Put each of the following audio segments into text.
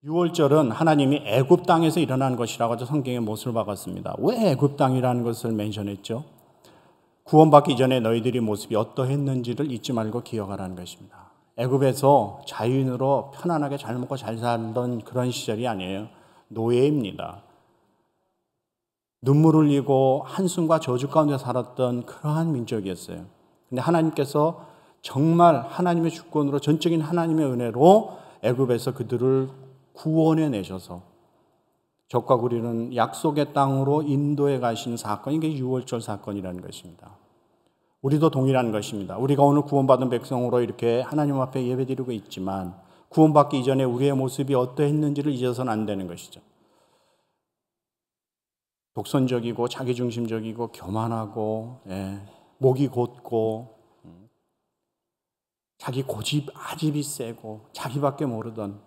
유월절은 하나님이 애굽 땅에서 일어난 것이라고 성경에 못을 박았습니다. 왜 애굽 땅이라는 것을 멘션했죠? 구원받기 전에 너희들이 모습이 어떠했는지를 잊지 말고 기억하라는 것입니다. 애굽에서 자유인으로 편안하게 잘 먹고 잘 살던 그런 시절이 아니에요. 노예입니다. 눈물 흘리고 한숨과 저주 가운데 살았던 그러한 민족이었어요. 근데 하나님께서 정말 하나님의 주권으로 전적인 하나님의 은혜로 애굽에서 그들을 구원해 내셔서 적과 구리는 약속의 땅으로 인도해 가신 사건이 이게 유월절 사건이라는 것입니다. 우리도 동일한 것입니다. 우리가 오늘 구원받은 백성으로 이렇게 하나님 앞에 예배드리고 있지만 구원받기 이전에 우리의 모습이 어떠했는지를 잊어서는 안 되는 것이죠. 독선적이고 자기중심적이고 교만하고 목이 곧고 자기 고집 아집이 세고 자기밖에 모르던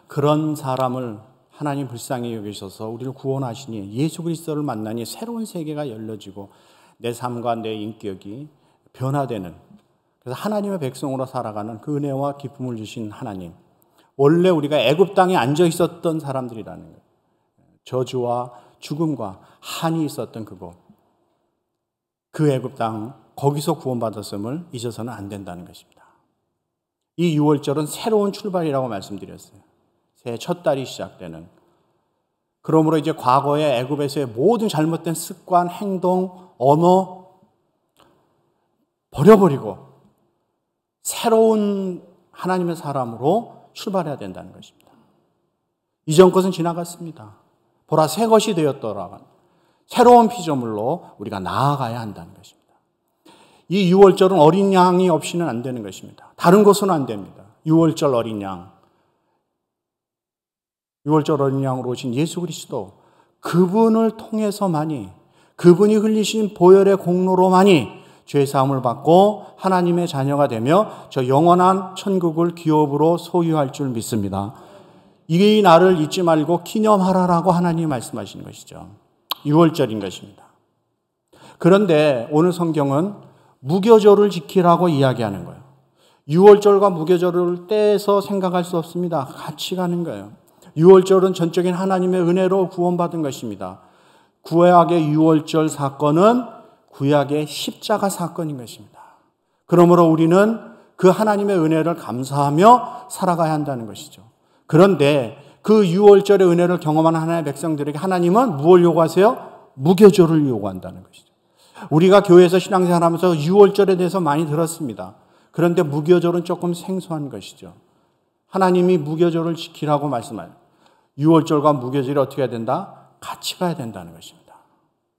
그런 사람을 하나님 불쌍히 여기셔서 우리를 구원하시니 예수 그리스도를 만나니 새로운 세계가 열려지고 내 삶과 내 인격이 변화되는, 그래서 하나님의 백성으로 살아가는 그 은혜와 기쁨을 주신 하나님. 원래 우리가 애굽 땅에 앉아 있었던 사람들이라는 거예요. 저주와 죽음과 한이 있었던 그곳, 그 애굽 땅, 거기서 구원받았음을 잊어서는 안 된다는 것입니다. 이 유월절은 새로운 출발이라고 말씀드렸어요. 새해 첫 달이 시작되는. 그러므로 이제 과거의 애굽에서의 모든 잘못된 습관, 행동, 언어 버려버리고 새로운 하나님의 사람으로 출발해야 된다는 것입니다. 이전 것은 지나갔습니다. 보라 새 것이 되었더라. 새로운 피조물로 우리가 나아가야 한다는 것입니다. 이 유월절은 어린 양이 없이는 안 되는 것입니다. 다른 것은 안 됩니다. 유월절 어린 양. 유월절 어린 양으로 오신 예수 그리스도, 그분을 통해서만이, 그분이 흘리신 보혈의 공로로만이 죄사함을 받고 하나님의 자녀가 되며 저 영원한 천국을 기업으로 소유할 줄 믿습니다. 이 날을 잊지 말고 기념하라라고 하나님이 말씀하시는 것이죠. 유월절인 것입니다. 그런데 오늘 성경은 무교절을 지키라고 이야기하는 거예요. 유월절과 무교절을 떼서 생각할 수 없습니다. 같이 가는 거예요. 유월절은 전적인 하나님의 은혜로 구원받은 것입니다. 구약의 유월절 사건은 구약의 십자가 사건인 것입니다. 그러므로 우리는 그 하나님의 은혜를 감사하며 살아가야 한다는 것이죠. 그런데 그 유월절의 은혜를 경험하는 하나님의 백성들에게 하나님은 무엇을 요구하세요? 무교절을 요구한다는 것이죠. 우리가 교회에서 신앙생활하면서 유월절에 대해서 많이 들었습니다. 그런데 무교절은 조금 생소한 것이죠. 하나님이 무교절을 지키라고 말씀하여요. 유월절과 무교절이 어떻게 해야 된다? 같이 가야 된다는 것입니다.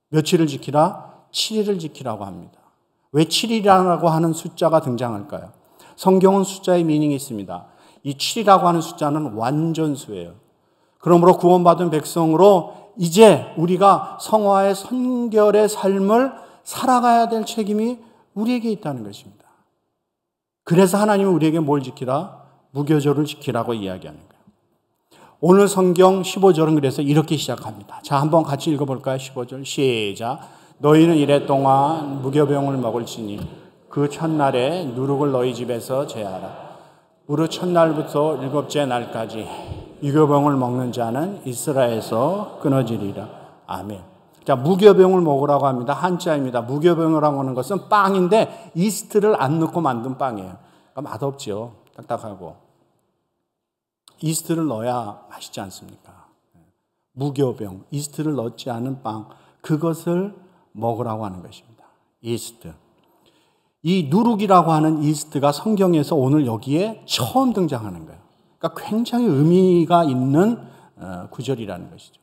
며칠을 지키라? 7일을 지키라고 합니다. 왜 7일이라고 하는 숫자가 등장할까요? 성경은 숫자의 미닝이 있습니다. 이 7이라고 하는 숫자는 완전수예요. 그러므로 구원받은 백성으로 이제 우리가 성화의 선결의 삶을 살아가야 될 책임이 우리에게 있다는 것입니다. 그래서 하나님은 우리에게 뭘 지키라? 무교절을 지키라고 이야기하는 거예요. 오늘 성경 15절은 그래서 이렇게 시작합니다. 자, 한번 같이 읽어볼까요? 15절 시작. 너희는 이래 동안 무교병을 먹을지니 그 첫날에 누룩을 너희 집에서 제하라. 무릇 첫날부터 일곱째 날까지 무교병을 먹는 자는 이스라엘에서 끊어지리라. 아멘. 자, 무교병을 먹으라고 합니다. 한자입니다. 무교병이라고 하는 것은 빵인데 이스트를 안 넣고 만든 빵이에요. 그러니까 맛없죠. 딱딱하고. 이스트를 넣어야 맛있지 않습니까? 무교병, 이스트를 넣지 않은 빵, 그것을 먹으라고 하는 것입니다. 이스트. 이 누룩이라고 하는 이스트가 성경에서 오늘 여기에 처음 등장하는 거예요. 그러니까 굉장히 의미가 있는 구절이라는 것이죠.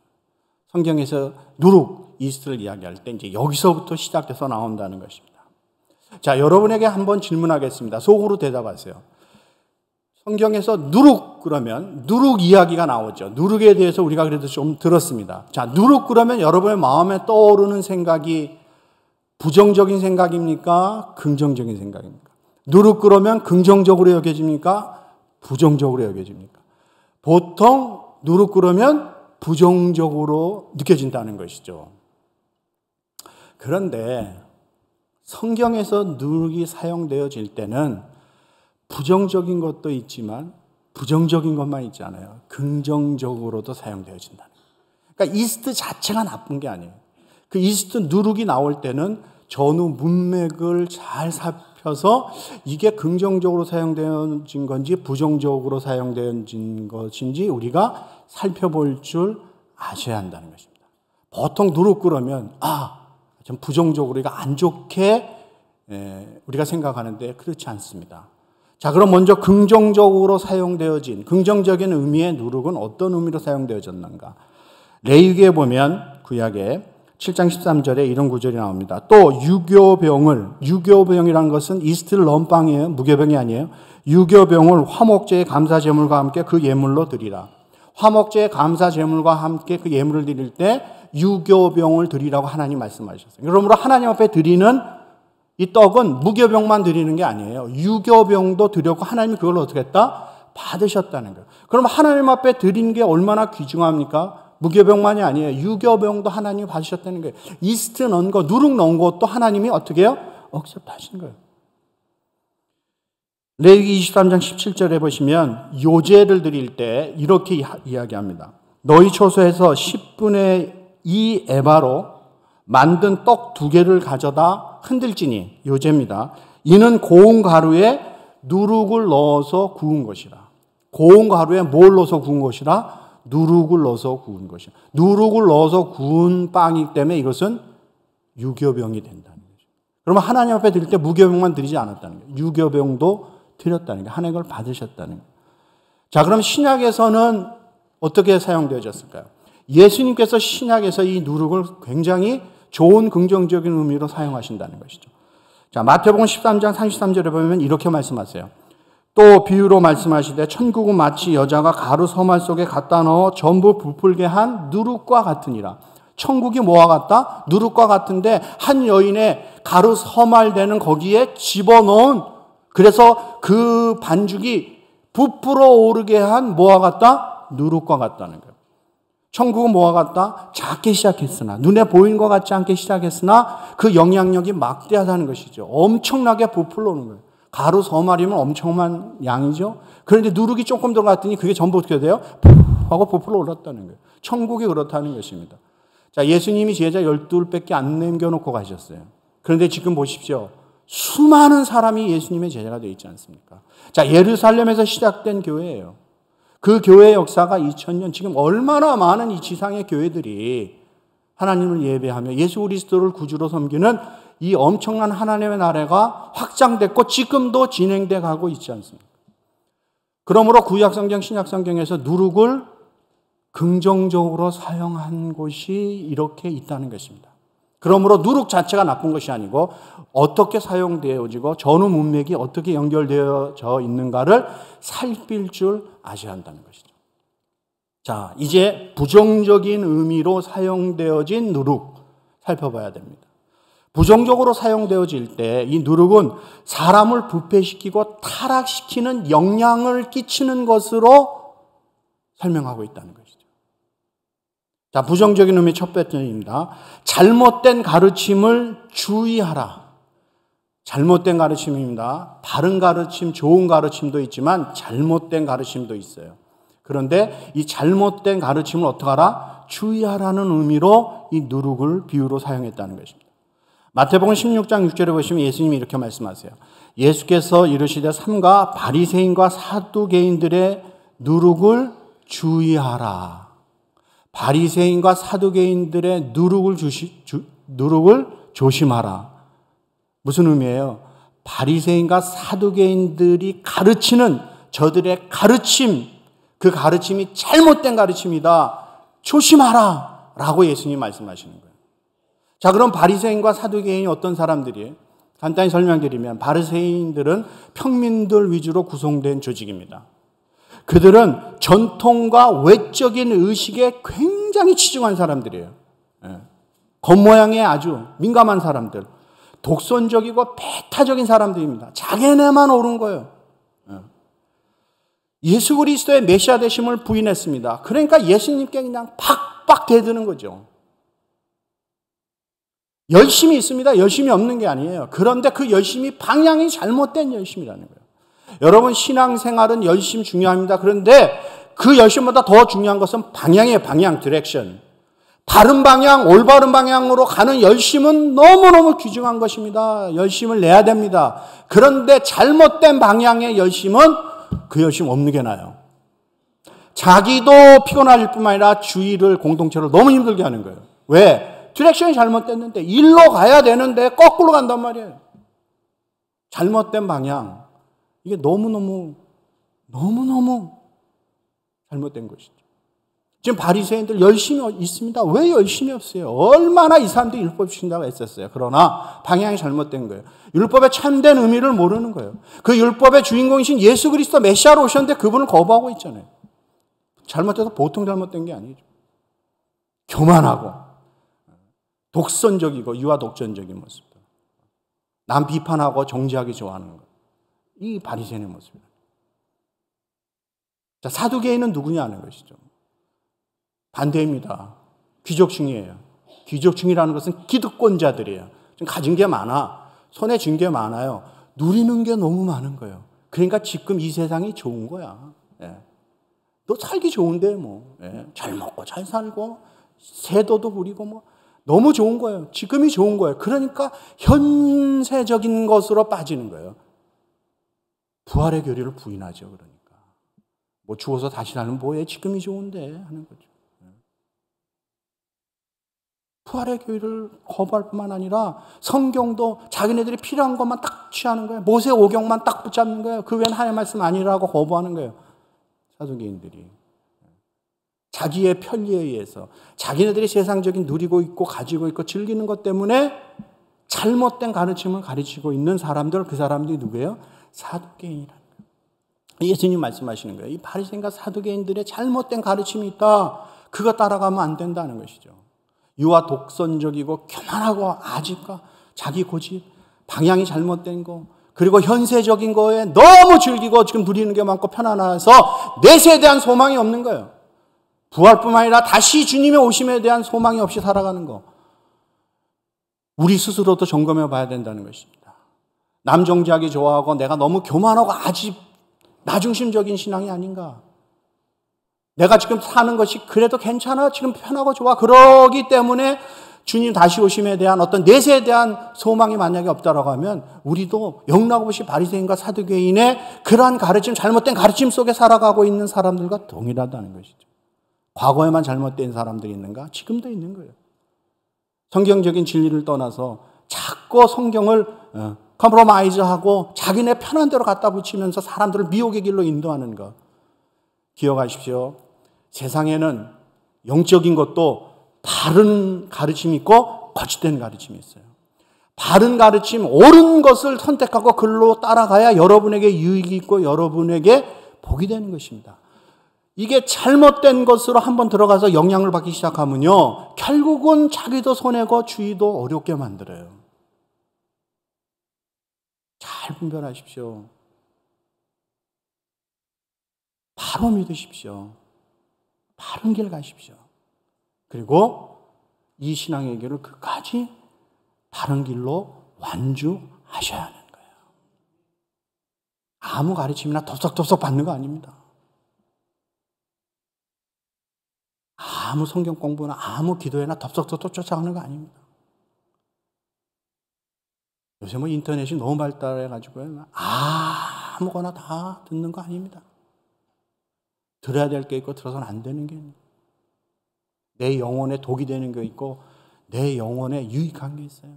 성경에서 누룩, 이스트를 이야기할 때 이제 여기서부터 시작돼서 나온다는 것입니다. 자, 여러분에게 한번 질문하겠습니다. 속으로 대답하세요. 성경에서 누룩 그러면 누룩 이야기가 나오죠. 누룩에 대해서 우리가 그래도 좀 들었습니다. 자, 누룩 그러면 여러분의 마음에 떠오르는 생각이 부정적인 생각입니까? 긍정적인 생각입니까? 누룩 그러면 긍정적으로 여겨집니까? 부정적으로 여겨집니까? 보통 누룩 그러면 부정적으로 느껴진다는 것이죠. 그런데 성경에서 누룩이 사용되어질 때는 부정적인 것도 있지만 부정적인 것만 있지 않아요. 긍정적으로도 사용되어진다는 거예요. 그러니까 이스트 자체가 나쁜 게 아니에요. 그 이스트 누룩이 나올 때는 전후 문맥을 잘 살펴서 이게 긍정적으로 사용되어진 건지 부정적으로 사용되어진 것인지 우리가 살펴볼 줄 아셔야 한다는 것입니다. 보통 누룩 그러면 좀 부정적으로 이거 안 좋게 우리가 생각하는데 그렇지 않습니다. 자, 그럼 먼저 긍정적으로 사용되어진 긍정적인 의미의 누룩은 어떤 의미로 사용되어졌는가? 레위기에 보면 구약에 7장 13절에 이런 구절이 나옵니다. 또 유교병이라는 것은 이스트를 넣은 빵이에요. 무교병이 아니에요. 유교병을 화목제의 감사제물과 함께 그 예물로 드리라. 화목제의 감사제물과 함께 그 예물을 드릴 때 유교병을 드리라고 하나님 말씀하셨어요. 그러므로 하나님 앞에 드리는 이 떡은 무교병만 드리는 게 아니에요. 유교병도 드렸고 하나님이 그걸 어떻게 했다? 받으셨다는 거예요. 그럼 하나님 앞에 드린 게 얼마나 귀중합니까? 무교병만이 아니에요. 유교병도 하나님이 받으셨다는 거예요. 이스트 넣은 거, 누룩 넣은 것도 하나님이 어떻게 해요? 억셉트 하신 거예요. 레위기 23장 17절에 보시면 요제를 드릴 때 이렇게 이야기합니다. 너희 초소에서 10분의 2 에바로 만든 떡 2개를 가져다 흔들지니 요제입니다. 이는 고운 가루에 누룩을 넣어서 구운 것이라. 고운 가루에 뭘 넣어서 구운 것이라? 누룩을 넣어서 구운 것이라. 누룩을 넣어서 구운 빵이기 때문에 이것은 유교병이 된다는 거죠. 그러면 하나님 앞에 드릴 때 무교병만 드리지 않았다는 거예요. 유교병도 드렸다는 거예요. 하나님 걸 받으셨다는 거예요. 자, 그럼 신약에서는 어떻게 사용되어졌을까요? 예수님께서 신약에서 이 누룩을 굉장히 좋은 긍정적인 의미로 사용하신다는 것이죠. 자, 마태복음 13장 33절에 보면 이렇게 말씀하세요. 또 비유로 말씀하시되 천국은 마치 여자가 가루 서말 속에 갖다 넣어 전부 부풀게 한 누룩과 같으니라. 천국이 뭐와 같다? 누룩과 같은데 한 여인의 가루 서말되는 거기에 집어넣은 그래서 그 반죽이 부풀어 오르게 한 뭐와 같다? 누룩과 같다는 거예요. 천국은 뭐와 같다? 작게 시작했으나 눈에 보이는 것 같지 않게 시작했으나 그 영향력이 막대하다는 것이죠. 엄청나게 부풀어 오는 거예요. 가루 서말이면 엄청난 양이죠. 그런데 누룩이 조금 들어갔더니 그게 전부 어떻게 돼요? 하고 부풀어 올랐다는 거예요. 천국이 그렇다는 것입니다. 자, 예수님이 제자 12밖에 안 남겨놓고 가셨어요. 그런데 지금 보십시오. 수많은 사람이 예수님의 제자가 되어 있지 않습니까? 자, 예루살렘에서 시작된 교회예요. 그 교회의 역사가 2000년, 지금 얼마나 많은 이 지상의 교회들이 하나님을 예배하며 예수 그리스도를 구주로 섬기는 이 엄청난 하나님의 나라가 확장됐고 지금도 진행돼 가고 있지 않습니까? 그러므로 구약성경, 신약성경에서 누룩을 긍정적으로 사용한 곳이 이렇게 있다는 것입니다. 그러므로 누룩 자체가 나쁜 것이 아니고 어떻게 사용되어지고 전후 문맥이 어떻게 연결되어져 있는가를 살필 줄 아셔야 한다는 것이죠. 자, 이제 부정적인 의미로 사용되어진 누룩 살펴봐야 됩니다. 부정적으로 사용되어질 때 이 누룩은 사람을 부패시키고 타락시키는 영향을 끼치는 것으로 설명하고 있다는 것이죠. 자, 부정적인 의미 첫 번째입니다. 잘못된 가르침을 주의하라. 잘못된 가르침입니다. 바른 가르침, 좋은 가르침도 있지만 잘못된 가르침도 있어요. 그런데 이 잘못된 가르침을 어떻게 하라? 주의하라는 의미로 이 누룩을 비유로 사용했다는 것입니다. 마태복음 16장 6절에 보시면 예수님이 이렇게 말씀하세요. 예수께서 이르시되 삼가 바리새인과 사두개인들의 누룩을 주의하라. 바리새인과 사두개인들의 누룩을 조심하라. 무슨 의미예요? 바리새인과 사두개인들이 가르치는 저들의 가르침, 그 가르침이 잘못된 가르침이다. 조심하라 라고 예수님이 말씀하시는 거예요. 자, 그럼 바리새인과 사두개인이 어떤 사람들이에요? 간단히 설명드리면 바리새인들은 평민들 위주로 구성된 조직입니다. 그들은 전통과 외적인 의식에 굉장히 치중한 사람들이에요. 겉모양에 아주 민감한 사람들, 독선적이고 배타적인 사람들입니다. 자기네만 옳은 거예요. 예수 그리스도의 메시아 되심을 부인했습니다. 그러니까 예수님께 그냥 팍팍 대드는 거죠. 열심이 있습니다. 열심이 없는 게 아니에요. 그런데 그 열심이 방향이 잘못된 열심이라는 거예요. 여러분, 신앙생활은 열심 중요합니다. 그런데 그 열심보다 더 중요한 것은 방향이에요. 방향, 디렉션. 바른 방향, 올바른 방향으로 가는 열심은 너무너무 귀중한 것입니다. 열심을 내야 됩니다. 그런데 잘못된 방향의 열심은 그 열심 없는 게 나아요. 자기도 피곤할 뿐만 아니라 주위를, 공동체를 너무 힘들게 하는 거예요. 왜? 디렉션이 잘못됐는데, 일로 가야 되는데 거꾸로 간단 말이에요. 잘못된 방향. 이게 너무너무 잘못된 것이죠. 지금 바리새인들 열심히 있습니다. 왜 열심히 없어요? 얼마나 이 사람들이 율법 지킨다고 했었어요. 그러나 방향이 잘못된 거예요. 율법의 참된 의미를 모르는 거예요. 그 율법의 주인공이신 예수 그리스도 메시아로 오셨는데 그분을 거부하고 있잖아요. 잘못돼서 보통 잘못된 게 아니죠. 교만하고 독선적이고 유아 독전적인 모습. 남 비판하고 정죄하기 좋아하는 것. 이 바리새인의 모습입니다. 자, 사두개인은 누구냐 하는 것이죠. 반대입니다. 귀족층이에요. 귀족층이라는 것은 기득권자들이에요. 좀 가진 게 많아. 손에 쥔 게 많아요. 누리는 게 너무 많은 거예요. 그러니까 지금 이 세상이 좋은 거야. 예. 너 살기 좋은데 뭐. 예. 잘 먹고 잘 살고 세도도 부리고 뭐. 너무 좋은 거예요. 지금이 좋은 거예요. 그러니까 현세적인 것으로 빠지는 거예요. 부활의 교리를 부인하죠. 그러니까. 뭐 죽어서 다시 사는 뭐해 지금이 좋은데 하는 거죠. 부활의 교리를 거부할 뿐만 아니라 성경도 자기네들이 필요한 것만 딱 취하는 거예요. 모세 오경만 딱 붙잡는 거예요. 그 외에는 하나님의 말씀 아니라고 거부하는 거예요. 사두개인들이. 자기의 편리에 의해서 자기네들이 세상적인 누리고 있고 가지고 있고 즐기는 것 때문에 잘못된 가르침을 가르치고 있는 사람들, 그 사람들이 누구예요? 사두개인이라는 거예요. 예수님 말씀하시는 거예요. 이 바리새인과 사두개인들의 잘못된 가르침이 있다. 그거 따라가면 안 된다는 것이죠. 유아 독선적이고 교만하고 아집과 자기 고집, 방향이 잘못된 거, 그리고 현세적인 거에 너무 즐기고 지금 누리는 게 많고 편안해서 내세에 대한 소망이 없는 거예요. 부활뿐만 아니라 다시 주님의 오심에 대한 소망이 없이 살아가는 거. 우리 스스로도 점검해 봐야 된다는 것입니다. 남정지하기 좋아하고 내가 너무 교만하고 아집, 나중심적인 신앙이 아닌가. 내가 지금 사는 것이 그래도 괜찮아, 지금 편하고 좋아. 그러기 때문에 주님 다시 오심에 대한 어떤 내세에 대한 소망이 만약에 없다라고 하면 우리도 영락없이 바리새인과 사두개인의 그러한 가르침, 잘못된 가르침 속에 살아가고 있는 사람들과 동일하다는 것이죠. 과거에만 잘못된 사람들이 있는가? 지금도 있는 거예요. 성경적인 진리를 떠나서 자꾸 성경을 컴프로마이즈하고 자기네 편한 대로 갖다 붙이면서 사람들을 미혹의 길로 인도하는 것. 기억하십시오. 세상에는 영적인 것도 바른 가르침이 있고 거짓된 가르침이 있어요. 바른 가르침, 옳은 것을 선택하고 글로 따라가야 여러분에게 유익이 있고 여러분에게 복이 되는 것입니다. 이게 잘못된 것으로 한번 들어가서 영향을 받기 시작하면요, 결국은 자기도 손해고 주위도 어렵게 만들어요. 잘 분별하십시오. 바로 믿으십시오. 바른 길 가십시오. 그리고 이 신앙의 길을 끝까지 바른 길로 완주하셔야 하는 거예요. 아무 가르침이나 덥석덥석 받는 거 아닙니다. 아무 성경 공부나 아무 기도회나 덥석덥석 쫓아가는 거 아닙니다. 요새 뭐 인터넷이 너무 발달해가지고요, 아무거나 다 듣는 거 아닙니다. 들어야 될 게 있고 들어서는 안 되는 게 있는, 내 영혼에 독이 되는 게 있고 내 영혼에 유익한 게 있어요.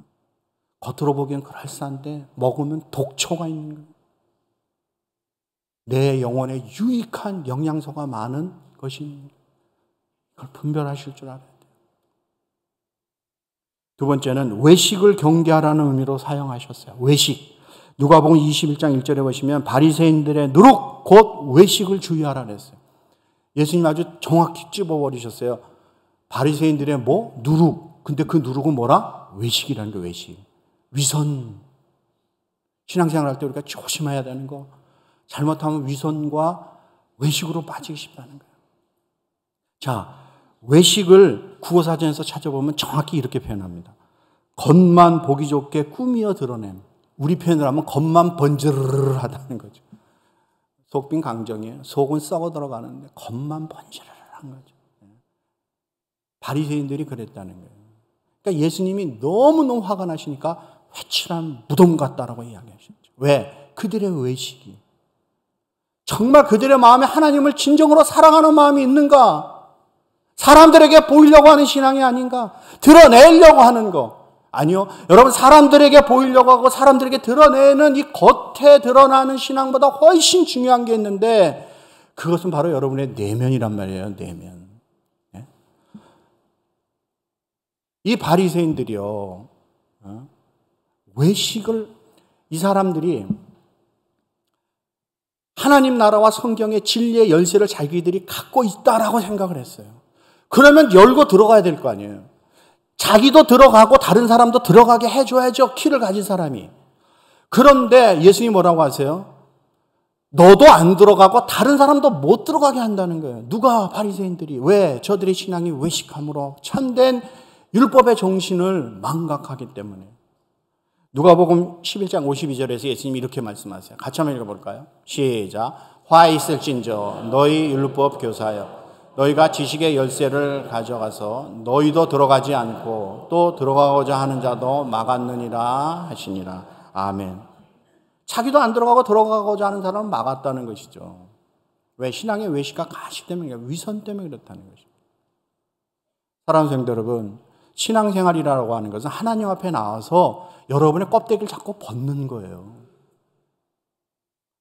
겉으로 보기엔 그럴싸한데 먹으면 독초가 있는 거예요. 내 영혼에 유익한 영양소가 많은 것이, 그걸 분별하실 줄 알아야 돼요. 두 번째는 외식을 경계하라는 의미로 사용하셨어요. 외식. 누가복음 21장 1절에 보시면 바리새인들의 누룩 곧 외식을 주의하라 그랬어요. 예수님 아주 정확히 찝어버리셨어요. 바리새인들의 뭐? 누룩. 근데 그 누룩은 뭐라? 외식이라는 게 외식. 위선. 신앙생활 할 때 우리가 조심해야 되는 거. 잘못하면 위선과 외식으로 빠지기 쉽다는 거예요. 자, 외식을 국어사전에서 찾아보면 정확히 이렇게 표현합니다. 겉만 보기 좋게 꾸미어 드러냄. 우리 표현을 하면 겉만 번지르르 하다는 거죠. 속빈 강정이에요. 속은 썩어 들어가는데 겉만 번지르르한 거죠. 바리새인들이 그랬다는 거예요. 그러니까 예수님이 너무너무 화가 나시니까 회칠한 무덤 같다라고 이야기하셨죠. 왜? 그들의 외식이. 정말 그들의 마음에 하나님을 진정으로 사랑하는 마음이 있는가? 사람들에게 보이려고 하는 신앙이 아닌가? 드러내려고 하는 거. 아니요. 여러분, 사람들에게 보이려고 하고 사람들에게 드러내는 이 겉에 드러나는 신앙보다 훨씬 중요한 게 있는데 그것은 바로 여러분의 내면이란 말이에요. 내면. 네? 이 바리새인들이요. 외식을 이 사람들이 하나님 나라와 성경의 진리의 열쇠를 자기들이 갖고 있다라고 생각을 했어요. 그러면 열고 들어가야 될 거 아니에요. 자기도 들어가고 다른 사람도 들어가게 해줘야죠. 키를 가진 사람이. 그런데 예수님이 뭐라고 하세요? 너도 안 들어가고 다른 사람도 못 들어가게 한다는 거예요. 누가? 바리새인들이. 왜? 저들의 신앙이 외식함으로 참된 율법의 정신을 망각하기 때문에. 누가복음 11장 52절에서 예수님이 이렇게 말씀하세요. 같이 한번 읽어볼까요? 시작. 화 있을진저 너희 율법 교사여 너희가 지식의 열쇠를 가져가서 너희도 들어가지 않고 또 들어가고자 하는 자도 막았느니라 하시니라. 아멘. 자기도 안 들어가고 들어가고자 하는 사람은 막았다는 것이죠. 왜? 신앙의 외식과 가시 때문에, 위선 때문에 그렇다는 것입니다. 사랑하는 성도 여러분, 신앙생활이라고 하는 것은 하나님 앞에 나와서 여러분의 껍데기를 자꾸 벗는 거예요.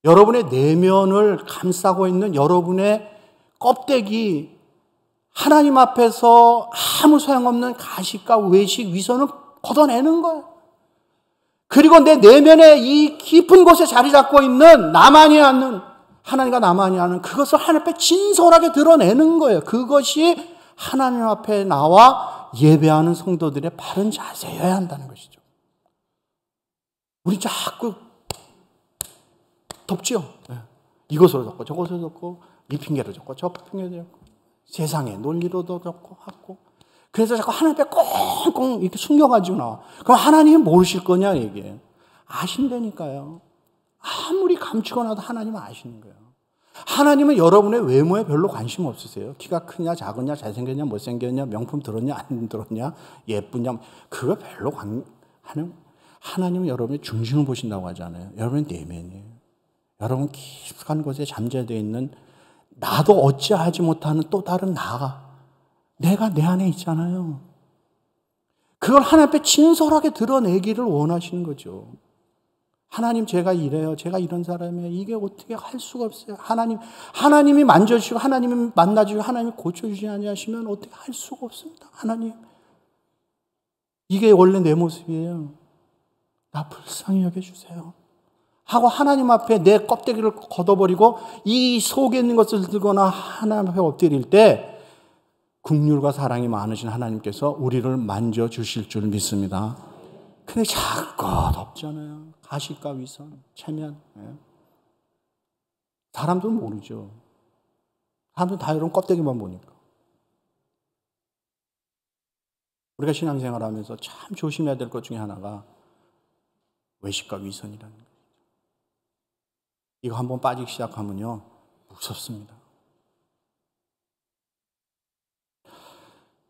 여러분의 내면을 감싸고 있는 여러분의 껍데기, 하나님 앞에서 아무 소용없는 가식과 외식, 위선을 걷어내는 거예요. 그리고 내 내면에 이 깊은 곳에 자리 잡고 있는 나만이 아는, 하나님과 나만이 아는 그것을 하나님 앞에 진솔하게 드러내는 거예요. 그것이 하나님 앞에 나와 예배하는 성도들의 바른 자세여야 한다는 것이죠. 우리 자꾸 덮지요. 이것으로 덮고 저것으로 덮고 이 핑계로 덮고 저 핑계로 덮고 세상의 논리로도 덮고 하고 그래서 자꾸 하나님 앞에 꽁꽁 이렇게 숨겨가지고 나와. 그럼 하나님이 모르실 거냐 이게. 아신다니까요. 아무리 감추고 나도 하나님은 아시는 거예요. 하나님은 여러분의 외모에 별로 관심 없으세요. 키가 크냐 작으냐 잘생겼냐 못생겼냐 명품 들었냐 안 들었냐 예쁘냐 그거 별로 하나님은 여러분의 중심을 보신다고 하잖아요. 여러분의 내면이에요. 여러분 깊숙한 곳에 잠재되어 있는 나도 어찌하지 못하는 또 다른 나가 내가 내 안에 있잖아요. 그걸 하나님 앞에 진솔하게 드러내기를 원하시는 거죠. 하나님 제가 이래요. 제가 이런 사람이에요. 이게 어떻게 할 수가 없어요. 하나님이 만져주시고 하나님이 만나주시고 하나님이 고쳐주시지 않으시면 어떻게 할 수가 없습니다. 하나님 이게 원래 내 모습이에요. 나 불쌍히 여겨주세요. 하고 하나님 앞에 내 껍데기를 걷어버리고 이 속에 있는 것을 들거나 하나님 앞에 엎드릴 때 긍휼과 사랑이 많으신 하나님께서 우리를 만져주실 줄 믿습니다. 근데 자꾸 덮잖아요. 가식과 위선, 체면. 사람들은 모르죠. 사람들은 다 이런 껍데기만 보니까. 우리가 신앙생활하면서 참 조심해야 될 것 중에 하나가 외식과 위선이라는 거예요. 이거 한번 빠지기 시작하면요. 무섭습니다.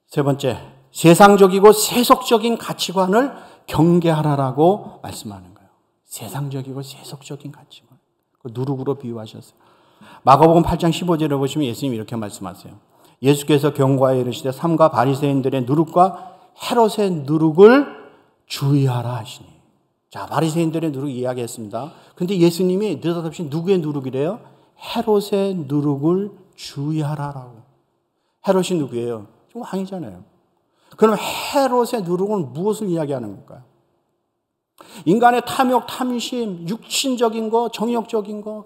세 번째, 세상적이고 세속적인 가치관을 경계하라라고 말씀하는 거예요. 세상적이고 세속적인 가치관. 그 누룩으로 비유하셨어요. 마가복음 8장 15절에 보시면 예수님이 이렇게 말씀하세요. 예수께서 경고하여 이르시되 삼가 바리새인들의 누룩과 헤롯의 누룩을 주의하라 하시니. 자, 바리새인들의 누룩 이야기했습니다. 근데 예수님이 느닷없이 누구의 누룩이래요? 헤롯의 누룩을 주의하라라고. 헤롯이 누구예요? 좀 왕이잖아요. 그럼 헤롯의 누룩은 무엇을 이야기하는 걸까요? 인간의 탐욕, 탐심, 육신적인 거, 정욕적인 거,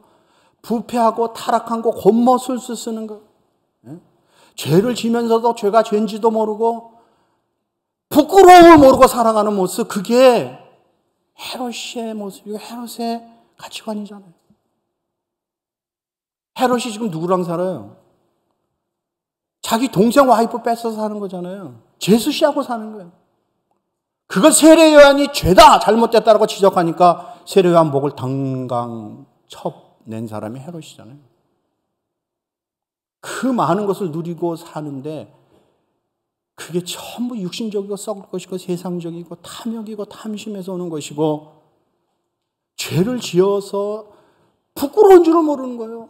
부패하고 타락한 거, 곤모술수 쓰는 거, 죄를 지면서도 죄가 죄인지도 모르고 부끄러움을 모르고 살아가는 모습, 그게 헤롯의 모습이고 헤롯의 가치관이잖아요. 헤롯이 지금 누구랑 살아요? 자기 동생 와이프 뺏어서 사는 거잖아요. 제수씨하고 사는 거예요. 그걸 세례요한이 죄다 잘못됐다라고 지적하니까 세례요한 목을 당강 낸 사람이 헤롯이잖아요. 그 많은 것을 누리고 사는데 그게 전부 육신적이고 썩을 것이고 세상적이고 탐욕이고 탐심에서 오는 것이고 죄를 지어서 부끄러운 줄을 모르는 거예요.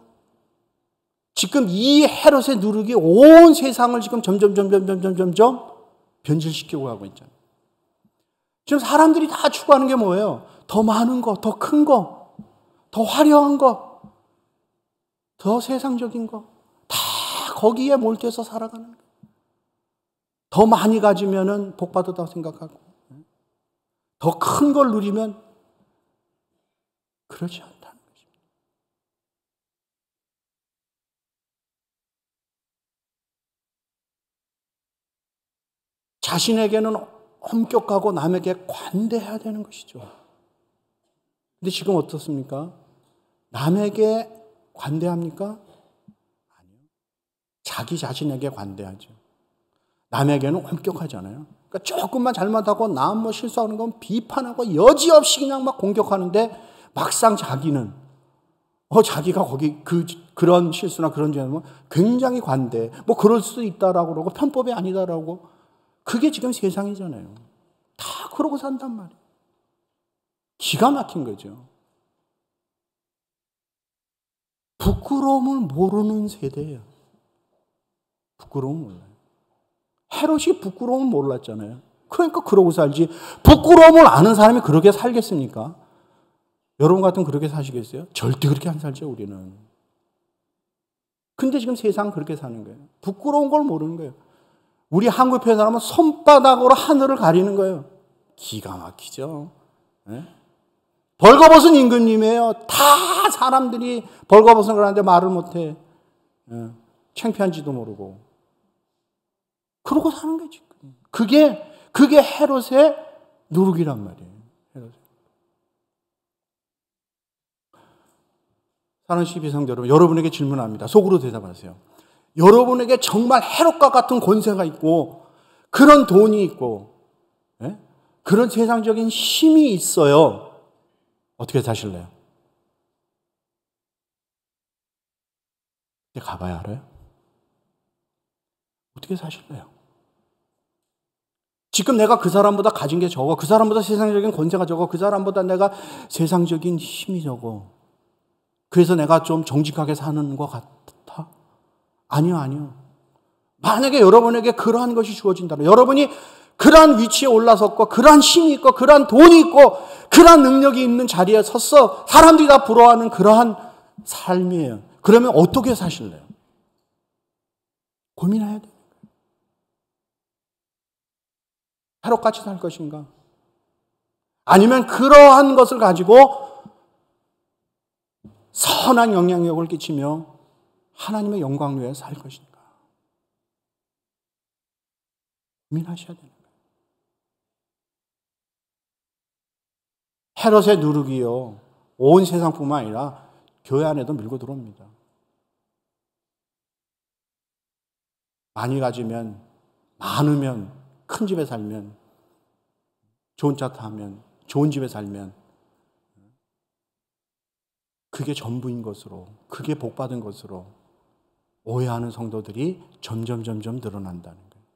지금 이 헤롯의 누룩이 온 세상을 지금 점점 변질시키고 가고 있잖아요. 지금 사람들이 다 추구하는 게 뭐예요? 더 많은 거, 더 큰 거, 더 화려한 거, 더 세상적인 거. 다 거기에 몰두해서 살아가는 거예요. 더 많이 가지면은 복 받았다고 생각하고, 더 큰 걸 누리면 그렇지 않다는 것입니다. 자신에게는 엄격하고 남에게 관대해야 되는 것이죠. 근데 지금 어떻습니까? 남에게 관대합니까? 아니요. 자기 자신에게 관대하죠. 남에게는 엄격하잖아요. 그러니까 조금만 잘못하고 남 뭐 실수하는 건 비판하고 여지없이 그냥 막 공격하는데 막상 자기는 자기가 거기 그런 실수나 그런 죄는 굉장히 관대. 뭐 그럴 수도 있다라고 그러고 편법이 아니다라고. 그게 지금 세상이잖아요. 다 그러고 산단 말이에요. 기가 막힌 거죠. 부끄러움을 모르는 세대예요. 부끄러움을 몰라요. 헤롯이 부끄러움을 몰랐잖아요. 그러니까 그러고 살지. 부끄러움을 아는 사람이 그렇게 살겠습니까? 여러분 같으면 그렇게 사시겠어요? 절대 그렇게 안 살죠, 우리는. 근데 지금 세상 그렇게 사는 거예요. 부끄러운 걸 모르는 거예요. 우리 한국 표현하면 손바닥으로 하늘을 가리는 거예요. 기가 막히죠. 네? 벌거벗은 임금님이에요. 다 사람들이 벌거벗은 그러는데 말을 못해. 네? 창피한지도 모르고. 그러고 사는 거지. 그게 헤롯의 누룩이란 말이에요. 헤롯. 사랑하는 12성도 여러분, 여러분에게 질문합니다. 속으로 대답하세요. 여러분에게 정말 헤롯과 같은 권세가 있고 그런 돈이 있고 그런 세상적인 힘이 있어요. 어떻게 사실래요? 가봐야 알아요? 어떻게 사실래요? 지금 내가 그 사람보다 가진 게 적어. 그 사람보다 세상적인 권세가 적어. 그 사람보다 내가 세상적인 힘이 적어. 그래서 내가 좀 정직하게 사는 것 같아? 아니요. 만약에 여러분에게 그러한 것이 주어진다면, 여러분이 그러한 위치에 올라섰고, 그러한 힘이 있고, 그러한 돈이 있고, 그러한 능력이 있는 자리에 섰어. 사람들이 다 부러워하는 그러한 삶이에요. 그러면 어떻게 사실래요? 고민해야 돼요. 헤롯같이 살 것인가? 아니면 그러한 것을 가지고 선한 영향력을 끼치며 하나님의 영광 위에 살 것인가? 고민하셔야 되는 거예요. 헤롯의 누룩이요, 온 세상뿐만 아니라 교회 안에도 밀고 들어옵니다. 많이 가지면, 많으면, 큰 집에 살면, 좋은 차 타면, 좋은 집에 살면 그게 전부인 것으로, 그게 복받은 것으로 오해하는 성도들이 점점 늘어난다는 거예요.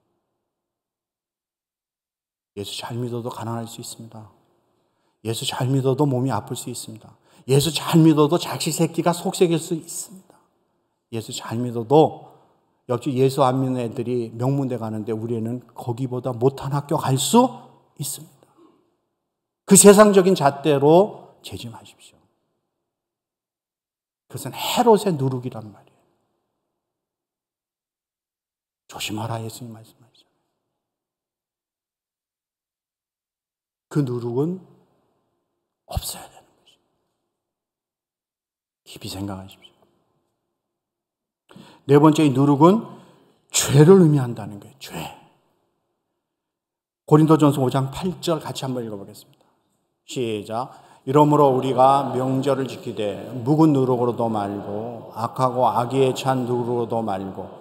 예수 잘 믿어도 가난할 수 있습니다. 예수 잘 믿어도 몸이 아플 수 있습니다. 예수 잘 믿어도 자식 새끼가 속색일 수 있습니다. 예수 잘 믿어도 옆집 예수 안 믿는 애들이 명문대 가는데 우리 애는 거기보다 못한 학교 갈 수 있습니다. 그 세상적인 잣대로 재지 마십시오. 그것은 헤롯의 누룩이란 말이에요. 조심하라 예수님 말씀하시죠. 그 누룩은 없어야 되는 것이죠. 깊이 생각하십시오. 네 번째, 이 누룩은 죄를 의미한다는 거예요. 죄. 고린도전서 5장 8절 같이 한번 읽어보겠습니다. 시작. 이러므로 우리가 명절을 지키되 묵은 누룩으로도 말고 악하고 악의에 찬 누룩으로도 말고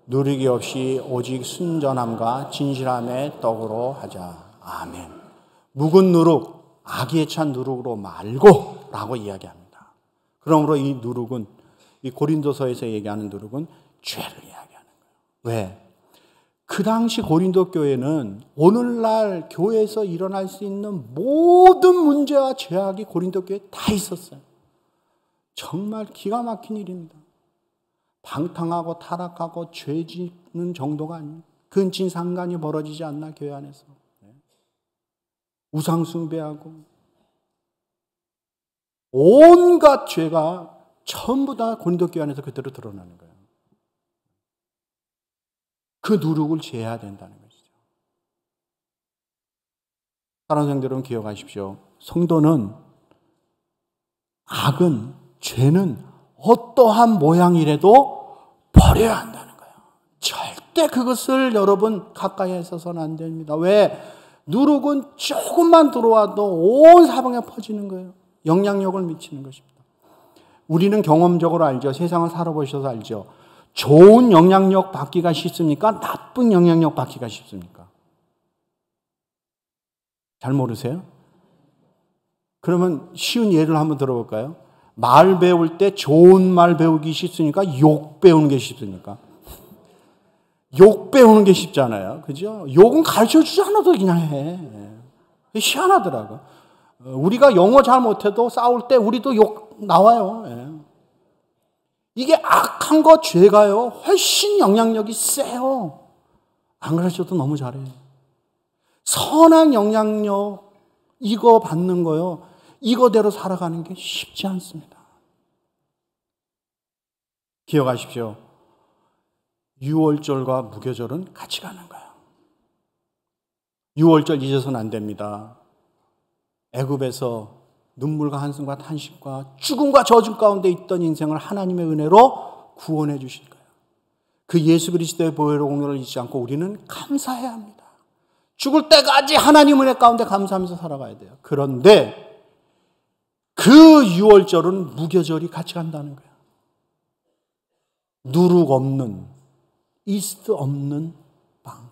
누룩이 없이 오직 순전함과 진실함의 떡으로 하자. 아멘. 묵은 누룩, 악의에 찬 누룩으로 말고 라고 이야기합니다. 그러므로 이 누룩은, 이 고린도서에서 얘기하는 누룩은 죄를 이야기하는 거예요. 왜? 그 당시 고린도 교회는 오늘날 교회에서 일어날 수 있는 모든 문제와 죄악이 고린도 교회에 다 있었어요. 정말 기가 막힌 일입니다. 방탕하고 타락하고 죄 짓는 정도가 아니에요. 근친상간이 벌어지지 않나, 교회 안에서. 우상 숭배하고 온갖 죄가 전부 다 고린도 교회 안에서 그대로 드러나는 거예요. 그 누룩을 제해야 된다는 것이죠. 사랑하는 성도 여러분, 기억하십시오. 성도는, 악은, 죄는 어떠한 모양이라도 버려야 한다는 거예요. 절대 그것을 여러분 가까이 해서는 안 됩니다. 왜? 누룩은 조금만 들어와도 온 사방에 퍼지는 거예요. 영향력을 미치는 것입니다. 우리는 경험적으로 알죠. 세상을 살아보셔서 알죠. 좋은 영향력 받기가 쉽습니까? 나쁜 영향력 받기가 쉽습니까? 잘 모르세요? 그러면 쉬운 예를 한번 들어볼까요? 말 배울 때 좋은 말 배우기 쉽습니까? 욕 배우는 게 쉽습니까? 욕 배우는 게 쉽잖아요. 그죠? 욕은 가르쳐 주지 않아도 그냥 해. 희한하더라고. 우리가 영어 잘 못해도 싸울 때 우리도 욕 나와요. 이게 악한 거, 죄가요, 훨씬 영향력이 세요. 안 그러셔도 너무 잘해요. 선한 영향력, 이거 받는 거요, 이거대로 살아가는 게 쉽지 않습니다. 기억하십시오. 유월절과 무교절은 같이 가는 거예요. 유월절 잊어서는 안 됩니다. 애굽에서 눈물과 한숨과 탄식과 죽음과 저주 가운데 있던 인생을 하나님의 은혜로 구원해 주실 거예요. 그 예수 그리스도의 보혈의 공로를 잊지 않고 우리는 감사해야 합니다. 죽을 때까지 하나님 은혜 가운데 감사하면서 살아가야 돼요. 그런데 그 유월절은 무교절이 같이 간다는 거예요. 누룩 없는, 이스트 없는 방.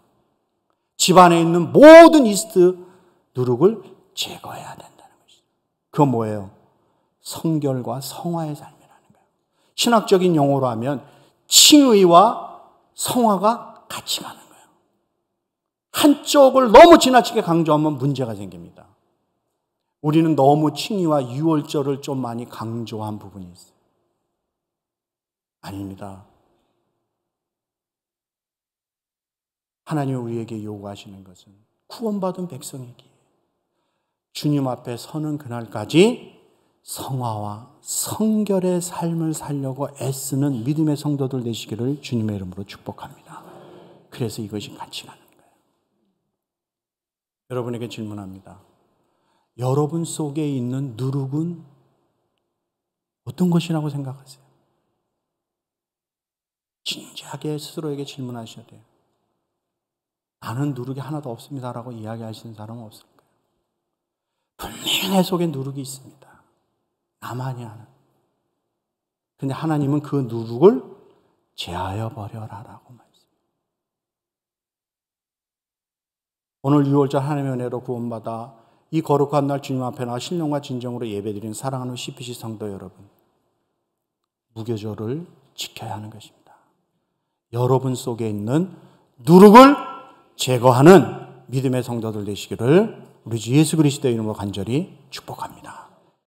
집안에 있는 모든 이스트, 누룩을 제거해야 된다는 것이죠. 그건 뭐예요? 성결과 성화의 삶이라는 거예요. 신학적인 용어로 하면 칭의와 성화가 같이 가는 거예요. 한쪽을 너무 지나치게 강조하면 문제가 생깁니다. 우리는 너무 칭의와 유월절을 좀 많이 강조한 부분이 있어요. 아닙니다. 하나님이 우리에게 요구하시는 것은 구원받은 백성에게 주님 앞에 서는 그날까지 성화와 성결의 삶을 살려고 애쓰는 믿음의 성도들 되시기를 주님의 이름으로 축복합니다. 그래서 이것이 같이 가는 거예요. 여러분에게 질문합니다. 여러분 속에 있는 누룩은 어떤 것이라고 생각하세요? 진지하게 스스로에게 질문하셔야 돼요. 나는 누룩이 하나도 없습니다라고 이야기하시는 사람은 없을 거예요. 분명히 내 속에 누룩이 있습니다. 나만이 아는. 근데 하나님은 그 누룩을 제하여 버려라라고 말씀합니다. 오늘 6월절 하나님의 은혜로 구원받아 이 거룩한 날 주님 앞에 나와 신령과 진정으로 예배드리는 사랑하는 CPC 성도 여러분, 무교절을 지켜야 하는 것입니다. 여러분 속에 있는 누룩을 제거하는 믿음의 성도들 되시기를 우리 주 예수 그리스도의 이름으로 간절히 축복합니다.